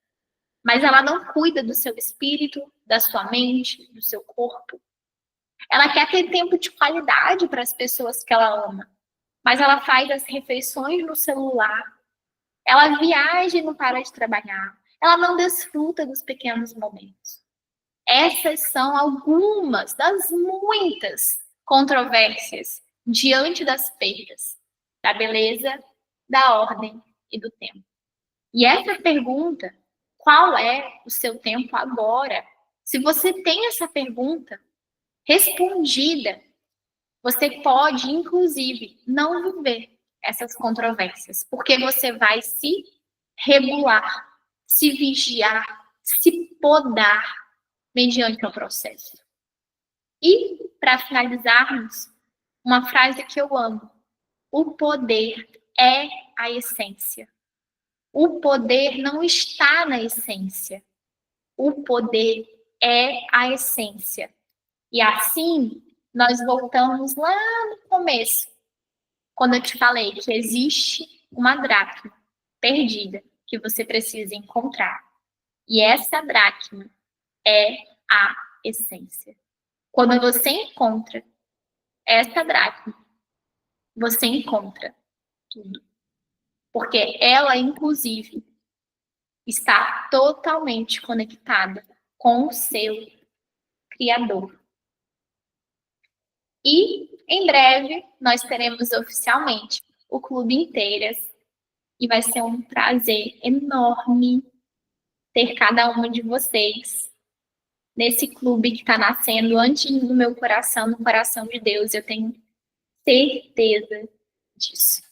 Mas ela não cuida do seu espírito, da sua mente, do seu corpo. Ela quer ter tempo de qualidade para as pessoas que ela ama, mas ela faz as refeições no celular. Ela viaja e não para de trabalhar. Ela não desfruta dos pequenos momentos. Essas são algumas das muitas controvérsias diante das perdas, da beleza, da ordem e do tempo. E essa pergunta, qual é o seu tempo agora? Se você tem essa pergunta respondida, você pode, inclusive, não viver essas controvérsias, porque você vai se regular, se vigiar, se podar mediante o processo. E, para finalizarmos, uma frase que eu amo: o poder é a essência. O poder não está na essência. O poder é a essência. E assim, nós voltamos lá no começo, quando eu te falei que existe uma dracma perdida que você precisa encontrar. E essa dracma é a essência. Quando você encontra essa dracma, você encontra tudo. Porque ela, inclusive, está totalmente conectada com o seu Criador. E, em breve, nós teremos oficialmente o Clube Inteiras. E vai ser um prazer enorme ter cada uma de vocês nesse clube que está nascendo antes no meu coração, no coração de Deus. Eu tenho certeza disso.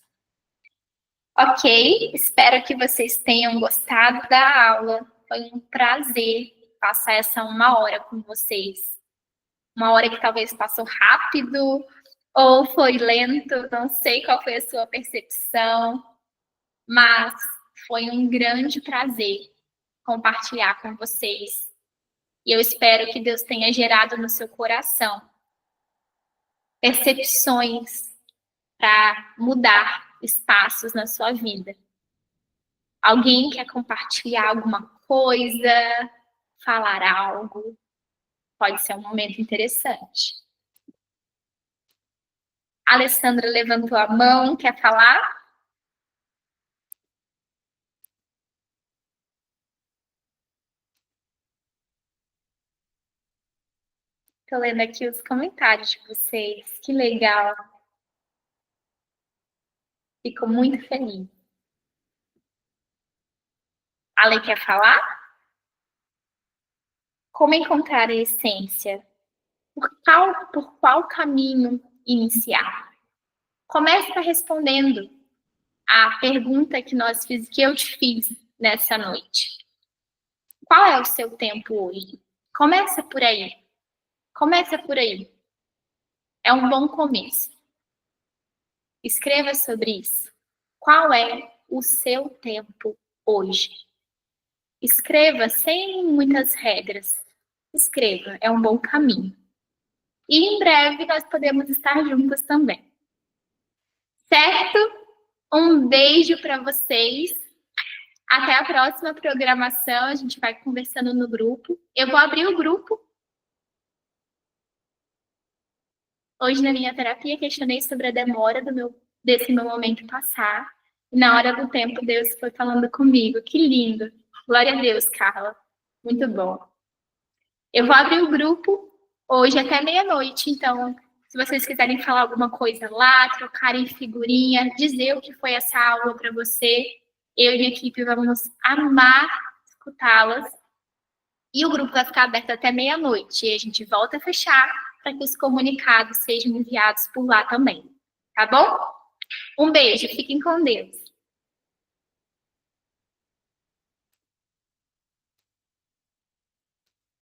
Ok, espero que vocês tenham gostado da aula. Foi um prazer passar essa 1 hora com vocês. 1 hora que talvez passou rápido ou foi lento, não sei qual foi a sua percepção, mas foi um grande prazer compartilhar com vocês. E eu espero que Deus tenha gerado no seu coração percepções para mudar espaços na sua vida. Alguém quer compartilhar alguma coisa, falar algo? Pode ser um momento interessante. A Alessandra levantou a mão, quer falar? Estou lendo aqui os comentários de vocês. Que legal. Fico muito feliz. A Ale quer falar? Como encontrar a essência? Por qual caminho iniciar? Começa respondendo a pergunta que eu te fiz nessa noite. Qual é o seu tempo hoje? Começa por aí. Começa por aí. É um bom começo. Escreva sobre isso. Qual é o seu tempo hoje? Escreva sem muitas regras. Escreva, é um bom caminho. E em breve nós podemos estar juntas também. Certo? Um beijo para vocês. Até a próxima programação. A gente vai conversando no grupo. Eu vou abrir o grupo. Hoje, na minha terapia, questionei sobre a demora desse meu momento passar. E na hora do tempo, Deus foi falando comigo. Que lindo. Glória a Deus, Carla. Muito bom. Eu vou abrir o grupo hoje até meia-noite, então, se vocês quiserem falar alguma coisa lá, trocarem figurinha, dizer o que foi essa aula para você, eu e minha equipe vamos amar escutá-las. E o grupo vai ficar aberto até meia-noite. E a gente volta a fechar para que os comunicados sejam enviados por lá também. Tá bom? Um beijo, fiquem com Deus.